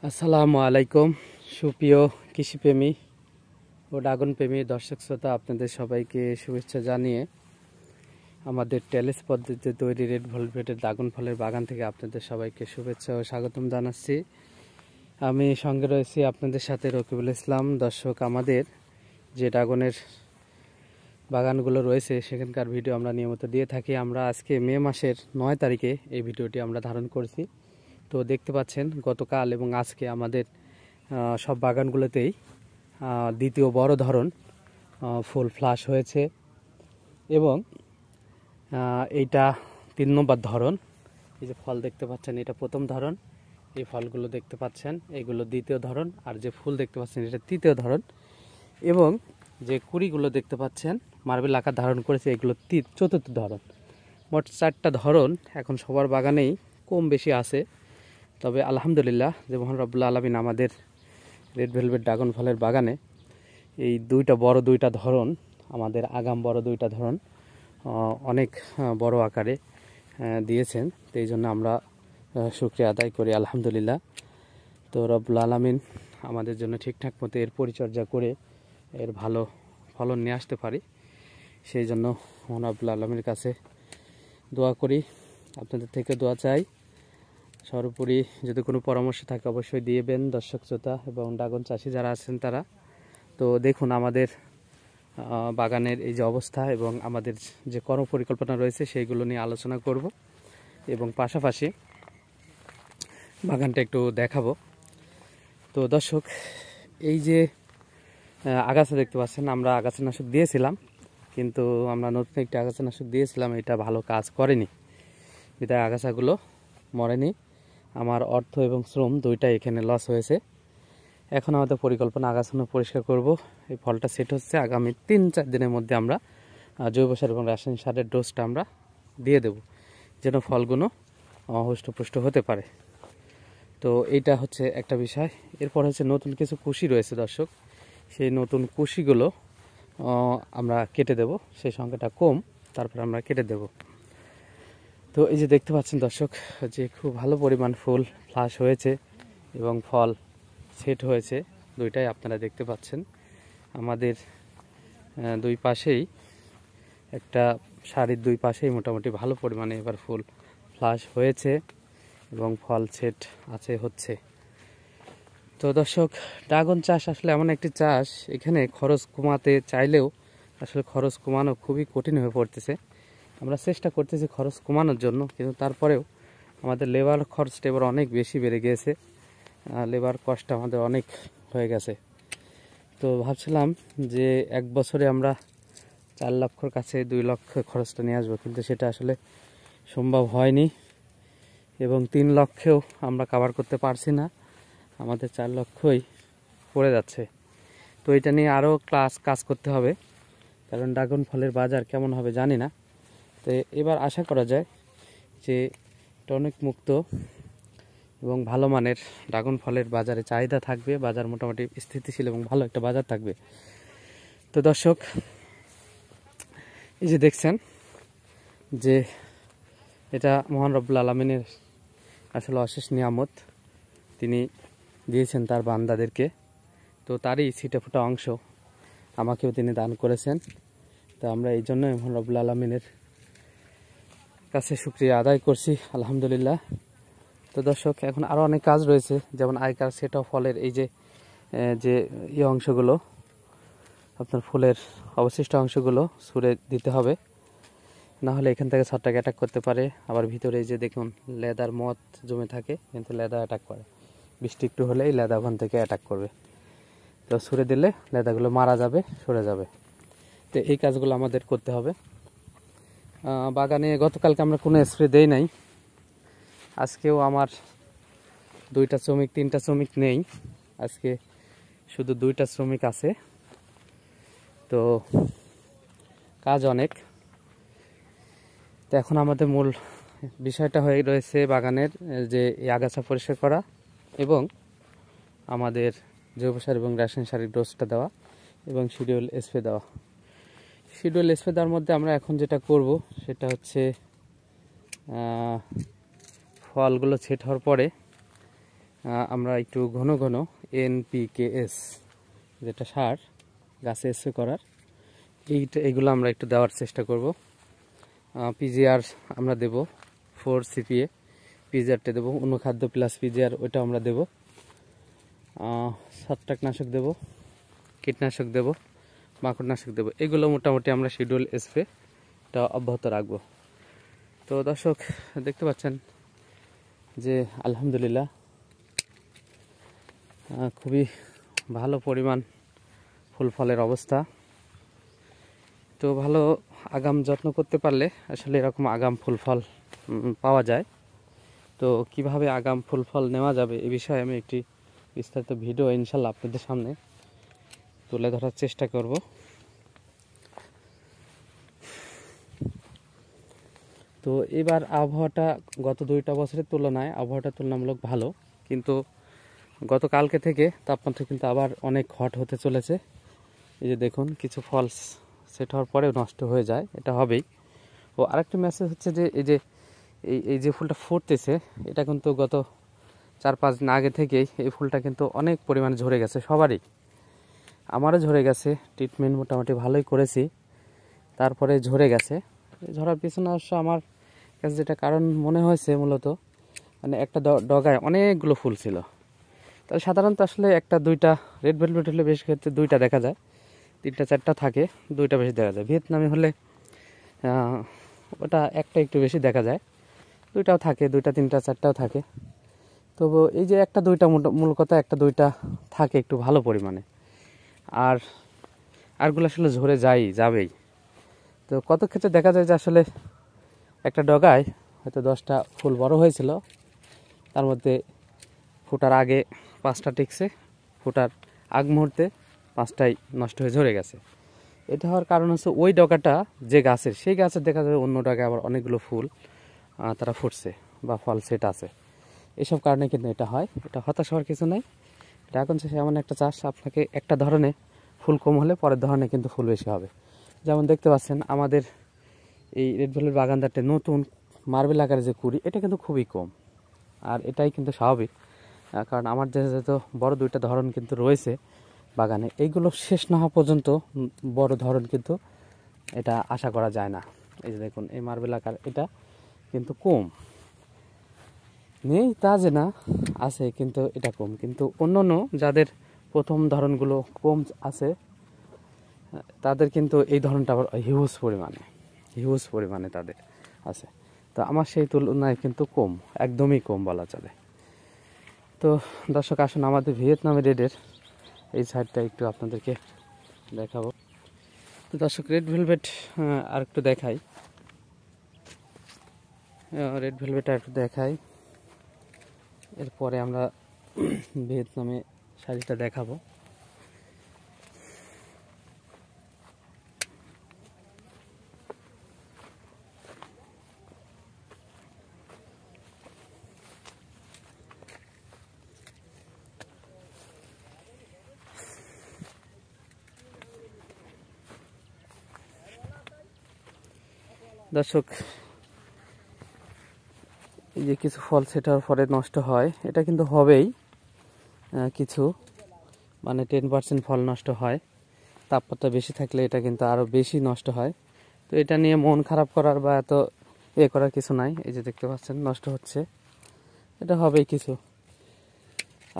আসসালামু আলাইকুম সুপ্রিয় কৃষিপ্রেমী ও ড্রাগন প্রেমী দর্শক শ্রোতা, আপনাদের সবাইকে শুভেচ্ছা জানিয়ে আমাদের টেরেস পদ্ধতিতে তৈরি রেড ভেলভেটের ড্রাগন ফলের বাগান থেকে আপনাদের সবাইকে শুভেচ্ছা ও স্বাগতম জানাচ্ছি। আমি সঙ্গে রয়েছি আপনাদের সাথে রকিবুল ইসলাম। দর্শক, আমাদের যে ড্রাগনের বাগানগুলো রয়েছে সেখানকার ভিডিও আমরা নিয়মিত দিয়ে থাকি। আমরা আজকে মে মাসের 9 তারিখে এই ভিডিওটি আমরা ধারণ করছি। তো দেখতে পাচ্ছেন গতকাল এবং আজকে আমাদের সব বাগানগুলোতেই দ্বিতীয় বড় ধরন ফুল ফ্লাশ হয়েছে এবং এইটা 3 নম্বর ধরন। এই যে ফল দেখতে পাচ্ছেন এটা প্রথম ধরন, এই ফলগুলো দেখতে পাচ্ছেন এগুলো দ্বিতীয় ধরন, আর যে ফুল দেখতে পাচ্ছেন এটা তৃতীয় ধরন, এবং যে কুড়িগুলো দেখতে পাচ্ছেন মার্বেল আকার ধারণ করেছে এগুলো চতুর্থ ধরন। মোট 4টা ধরন এখন সবার বাগানেই কম বেশি আছে। তবে আলহামদুলিল্লাহ যে মহান রব্বুল আলামিন আমাদের রেড ভেলভেট ড্রাগন ফলের বাগানে এই বড় দুইটা ধরন, আমাদের আগাম বড় দুইটা ধরন অনেক বড় আকারে দিয়েছেন। তো এই জন্য আমরা শুকরিয়া আদায় করি আলহামদুলিল্লাহ। তো রব্বুল আলামিন আমাদের জন্য ঠিকঠাক মতো এর পরিচর্যা করে এর ভালো ফলন নিয়ে আসতে পারি, সেই জন্য মহান রব্বুল আলামিনের কাছে দোয়া করি, আপনাদের থেকে দোয়া চাই। সর্বোপরি যদি কোনো পরামর্শ থাকে অবশ্যই দিয়েবেন দর্শক শ্রোতা এবং ড্রাগন চাষি যারা আছেন তারা। তো দেখুন আমাদের বাগানের এই যে অবস্থা এবং আমাদের যে কর্মপরিকল্পনা রয়েছে সেইগুলো নিয়ে আলোচনা করব এবং পাশাপাশি বাগানটা একটু দেখাবো। তো দর্শক, এই যে আগাছা দেখতে পাচ্ছেন, আমরা আগাছানাশক দিয়েছিলাম, কিন্তু আমরা নতুন একটি আগাছানাশক দিয়েছিলাম, এটা ভালো কাজ করেনি, বিধায় আগাছাগুলো মরেনি। আমার অর্থ এবং শ্রম দুইটাই এখানে লস হয়েছে। এখন আমাদের পরিকল্পনা আগাছানো পরিষ্কার করব। এই ফলটা সেট হচ্ছে, আগামী 3-4 দিনের মধ্যে আমরা জৈব সার এবং রাসায়নিক সারের ডোজটা আমরা দিয়ে দেব, যেন ফলগুলো হৃষ্টপুষ্ট হতে পারে। তো এইটা হচ্ছে একটা বিষয়। এরপর হচ্ছে নতুন কিছু কুশি রয়েছে দর্শক, সেই নতুন কুশিগুলো আমরা কেটে দেব, সেই সংখ্যাটা কম, তারপর আমরা কেটে দেব। তো এই যে দেখতে পাচ্ছেন দর্শক যে খুব ভালো পরিমাণ ফুল ফ্লাশ হয়েছে এবং ফল সেট হয়েছে, দুইটাই আপনারা দেখতে পাচ্ছেন। আমাদের দুই পাশেই একটা শাড়ির দুই পাশেই মোটামুটি ভালো পরিমাণে এবার ফুল ফ্লাশ হয়েছে এবং ফল সেট হচ্ছে। তো দর্শক, ড্রাগন চাষ আসলে এমন একটি চাষ, এখানে খরচ কমাতে চাইলেও আসলে খরচ কমানো খুবই কঠিন হয়ে পড়তেছে। আমরা চেষ্টা করতেছি খরচ কমানোর জন্য, কিন্তু তারপরেও আমাদের লেবার খরচটা এবার অনেক বেশি বেড়ে গিয়েছে, লেবার কস্ট আমাদের অনেক হয়ে গেছে। তো ভাবছিলাম যে 1 বছরে আমরা 4 লক্ষর কাছে 2 লক্ষ খরচটা নিয়ে আসবো, কিন্তু সেটা আসলে সম্ভব হয়নি এবং 3 লক্ষেও আমরা কভার করতে পারছি না, আমাদের 4 লক্ষই পড়ে যাচ্ছে। তো এটা নিয়ে আরও কাজ করতে হবে, কারণ ড্রাগন ফলের বাজার কেমন হবে জানি না। তো এবার আশা করা যায় যে টনিক মুক্ত এবং ভালো মানের ড্রাগন ফলের বাজারে চাহিদা থাকবে, বাজার মোটামুটি স্থিতিশীল এবং ভালো একটা বাজার থাকবে। তো দর্শক, এই যে দেখছেন যে এটা মহান রব্বুল আলামিনের আসলে অশেষ নিয়ামত, তিনি দিয়েছেন তার বান্দাদেরকে। তো তারই ছিটেফোঁটা অংশ আমাকেও তিনি দান করেছেন। তো আমরা এই জন্য মহান রব্বুল আলামিনের কাছে শুকরিয়া আদায় করছি আলহামদুলিল্লাহ। তো দর্শক, এখন আরও অনেক কাজ রয়েছে, যেমন আইকার সেট অফ ফলের এই যে অংশগুলো, আপনার ফুলের অবশিষ্ট অংশগুলো ছুঁড়ে দিতে হবে, না হলে এখান থেকে ছত্রাক অ্যাটাক করতে পারে। আবার ভিতরে এই যে দেখুন লেদার মদ জমে থাকে, কিন্তু লেদা অ্যাটাক করে, বৃষ্টি একটু হলেই লেদা ওখান থেকে অ্যাটাক করবে। তো ছুঁড়ে দিলে লেদাগুলো মারা যাবে, সরে যাবে। তো এই কাজগুলো আমাদের করতে হবে। বাগানে গতকালকে আমরা কোনো স্প্রে দেই নাই, আজকেও আমার 2টা শ্রমিক 3টা শ্রমিক নেই, আজকে শুধু 2টা শ্রমিক আছে। তো কাজ অনেক। তো এখন আমাদের মূল বিষয়টা হয়ে রয়েছে বাগানের যে আগাছা পরিষ্কার করা এবং আমাদের জৈব সার এবং রাসায়নিক সারের ডোজটা দেওয়া এবং শিডিউল স্প্রে দেওয়া। শিডিউল স্প্রে দেওয়ার মধ্যে আমরা এখন যেটা করব সেটা হচ্ছে ফলগুলো সেট হওয়ার পরে আমরা একটু ঘন ঘন NPKS যেটা সার গাছে স্প্রে করার এইগুলো আমরা একটু দেওয়ার চেষ্টা করব। PGR আমরা দেব 4 CPA, PGRটা দেবো অনুখাদ্য প্লাস PGR, ওইটা আমরা দেব। ছত্রাকনাশক দেব, কীটনাশক দেব, মাকড়নাশক দেব। এগুলো মোটামুটি আমরা শিডিউল স্প্রেটা অব্যাহত রাখব। তো দর্শক দেখতে পাচ্ছেন যে আলহামদুলিল্লাহ খুবই ভালো পরিমাণ ফুল ফলের অবস্থা। তো ভালো আগাম যত্ন করতে পারলে আসলে এরকম আগাম ফুল ফল পাওয়া যায়। তো কিভাবে আগাম ফুল ফল নেওয়া যাবে এ বিষয়ে আমি একটি বিস্তারিত ভিডিও ইনশাল্লাহ আপনাদের সামনে তুলে ধরার চেষ্টা করব। তো এবার আবহাওয়াটা গত 2টা বছরের তুলনায় আবহাওয়াটা তুলনামূলক ভালো, কিন্তু গতকালকে থেকে তাপমাত্রা কিন্তু আবার অনেক হট হতে চলেছে। এই যে দেখুন কিছু ফল সেট হওয়ার পরেও নষ্ট হয়ে যায়, এটা হবেই। ও আরেকটা মেসেজ হচ্ছে যে এই যে ফুলটা ফুটতেছে এটা কিন্তু গত 4-5 দিন আগে থেকেই এই ফুলটা কিন্তু অনেক পরিমাণে ঝরে গেছে সবারই, আমারও ঝরে গেছে। ট্রিটমেন্ট মোটামুটি ভালোই করেছি, তারপরে ঝরে গেছে। ঝরার পিছনে অবশ্য আমার কাছে যেটা কারণ মনে হয়েছে মূলত মানে একটা ডগায় অনেকগুলো ফুল ছিল। তাহলে সাধারণত আসলে 1-2টা রেড ভেলভেট হলে বেশ ক্ষেত্রে 2টা দেখা যায়, 3-4টা থাকে, 2টা বেশি দেখা যায়। ভিয়েতনামি হলে ওটা একটা একটু বেশি দেখা যায়, 2টাও থাকে, 2টা 3টা 4টাও থাকে। তবু এই যে 1-2টা মূল কথা 1-2টা থাকে একটু ভালো পরিমাণে, আরগুলো আসলে ঝরে যাবেই। তো কত ক্ষেত্রে দেখা যায় যে আসলে একটা ডগায় হয়তো 10টা ফুল বড় হয়েছিল, তার মধ্যে ফোটার আগে 5টা টিকছে, ফোটার আগ মুহূর্তে 5টাই নষ্ট হয়ে ঝরে গেছে। এটা হওয়ার কারণ হচ্ছে ওই ডগাটা যে গাছের, সেই গাছের দেখা যাবে অন্য ডগায় আবার অনেকগুলো ফুল তারা ফুটছে বা ফল সেট আছে। এসব কারণে কিন্তু এটা হয়। এটা হতাশ হওয়ার কিছু নাই। ড্রাগন চাষ এমন একটা চাষ, আপনাকে একটা ধরনে ফুল কম হলে পরের ধরনে কিন্তু ফুল বেশি হবে। যেমন দেখতে পাচ্ছেন আমাদের এই রেড ভেলভেট বাগানদারটা নতুন মার্বেল আকারের যে কুড়ি, এটা কিন্তু খুবই কম। আর এটাই কিন্তু স্বাভাবিক, কারণ আমার যেহেতু বড় 2টা ধরন কিন্তু রয়েছে বাগানে, এইগুলো শেষ না হওয়া পর্যন্ত বড় ধরন কিন্তু এটা আশা করা যায় না। এই যে দেখুন এই মার্বেল আকার, এটা কিন্তু কম নেই তা যে না, আছে কিন্তু এটা কম। কিন্তু অন্য যাদের প্রথম ধরনগুলো কম আছে তাদের কিন্তু এই ধরনটা আবার হিউজ পরিমাণে তাদের আছে। তো আমার সেই তুলনায় কিন্তু কম, একদমই কম বলা চলে। তো দর্শক আসুন আমাদের ভিয়েতনামি রেডের এই সাইডটা একটু আপনাদেরকে দেখাবো। তো দর্শক রেড ভেলভেট আর একটু দেখাই, রেড ভেলভেট আর একটু দেখাই, এরপরে আমরা ভিয়েতনামে শাড়িটা দেখাবো। দর্শক এই যে কিছু ফল সেটার পরে নষ্ট হয়, এটা কিন্তু হবেই। কিছু মানে 10% ফল নষ্ট হয়, তাপমাত্রা বেশি থাকলে এটা কিন্তু আরও বেশি নষ্ট হয়। তো এটা নিয়ে মন খারাপ করার বা এত করার কিছু নাই। এই যে দেখতে পাচ্ছেন নষ্ট হচ্ছে, এটা হবেই। কিছু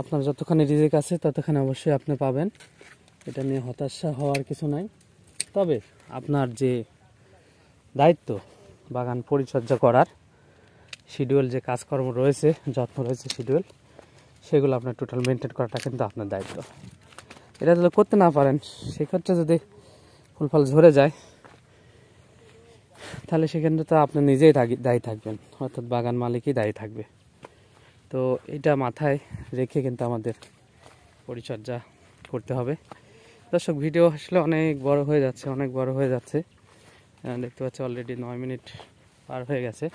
আপনার যতখানি রিজিক আছে ততখানি অবশ্যই আপনি পাবেন, এটা নিয়ে হতাশা হওয়ার কিছু নাই। তবে আপনার যে দায়িত্ব বাগান পরিচর্যা করার, শিডিউল যে কাজকর্ম রয়েছে, যত্ন রয়েছে, শিডিউল, সেগুলো আপনার টোটাল মেনটেন করাটা কিন্তু আপনার দায়িত্ব। এটা যদি করতে না পারেন, সেক্ষেত্রে যদি ফুল ফল ঝরে যায়, তাহলে সেক্ষেত্রে তো আপনি নিজেই দায়ী থাকবেন, অর্থাৎ বাগান মালিকই দায়ী থাকবে। তো এটা মাথায় রেখে কিন্তু আমাদের পরিচর্যা করতে হবে। দর্শক ভিডিও আসলে অনেক বড় হয়ে যাচ্ছে, দেখতে পাচ্ছি অলরেডি 9 মিনিট পার হয়ে গেছে।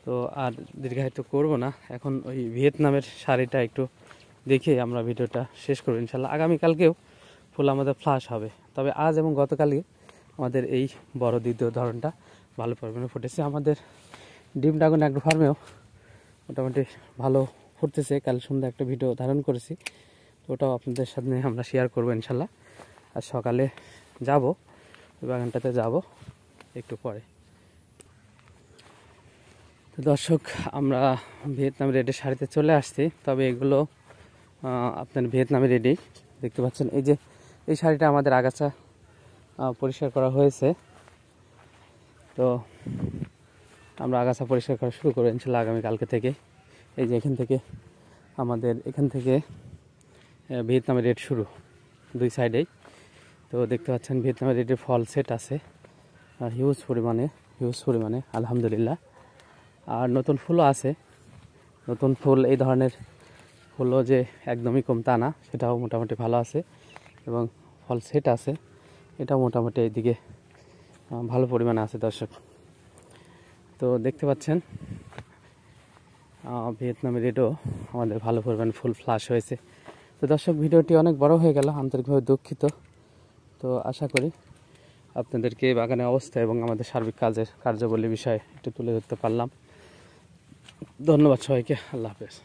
তো আর দীর্ঘায়িত করব না, এখন ওই ভিয়েতনামের শাড়িটা একটু দেখে আমরা ভিডিওটা শেষ করব ইনশাল্লাহ। আগামীকালকেও ফুল আমাদের ফ্লাশ হবে, তবে আজ এবং গতকালই আমাদের এই বড় দ্বিতীয় ধরনটা ভালো পরিমাণে ফুটেছে। আমাদের ডিম ড্রাগন অ্যাগ্রো ফার্মেও মোটামুটি ভালো ফুটতেছে। কাল সন্ধ্যা একটা ভিডিও ধারণ করেছি, তো ওটাও আপনাদের সাথে আমরা শেয়ার করবো ইনশাল্লাহ। আর সকালে যাব, ওই বাগানটাতে যাব একটু পরে। তো দর্শক, আমরা ভিয়েতনাম রেডের শাড়িতে চলে আসছি। তবে এগুলো আপনার ভিয়েতনামি রেডি দেখতে পাচ্ছেন। এই যে এই শাড়িটা আমাদের আগাছা পরিষ্কার করা হয়েছে, তো আমরা আগাছা পরিষ্কার করা শুরু করবো ইনশাল্লাহ আগামীকালকে থেকে। এই যে এখান থেকে ভিয়েতনামি রেড শুরু, দুই সাইডেই। তো দেখতে পাচ্ছেন ভিয়েতনামি রেডের ফল সেট আছে হিউজ পরিমাণে আলহামদুলিল্লাহ। আর নতুন ফুলও আছে। নতুন ফুল, এই ধরনের ফুলও যে একদমই কম তা না, সেটাও মোটামুটি ভালো আছে। এবং ফল সেট আছে, এটাও মোটামুটি এইদিকে ভালো পরিমাণে আছে দর্শক। তো দেখতে পাচ্ছেন ভিয়েতনামি রেডও আমাদের ভালো পরিমাণে ফুল ফ্লাশ হয়েছে। তো দর্শক, ভিডিওটি অনেক বড় হয়ে গেল, আন্তরিকভাবে দুঃখিত। তো আশা করি আপনাদেরকে বাগানের অবস্থা এবং আমাদের সার্বিক কার্যাবলী বিষয় একটু তুলে ধরতে পারলাম। ধন্যবাদ সবাইকে, আল্লাহ হাফেজ।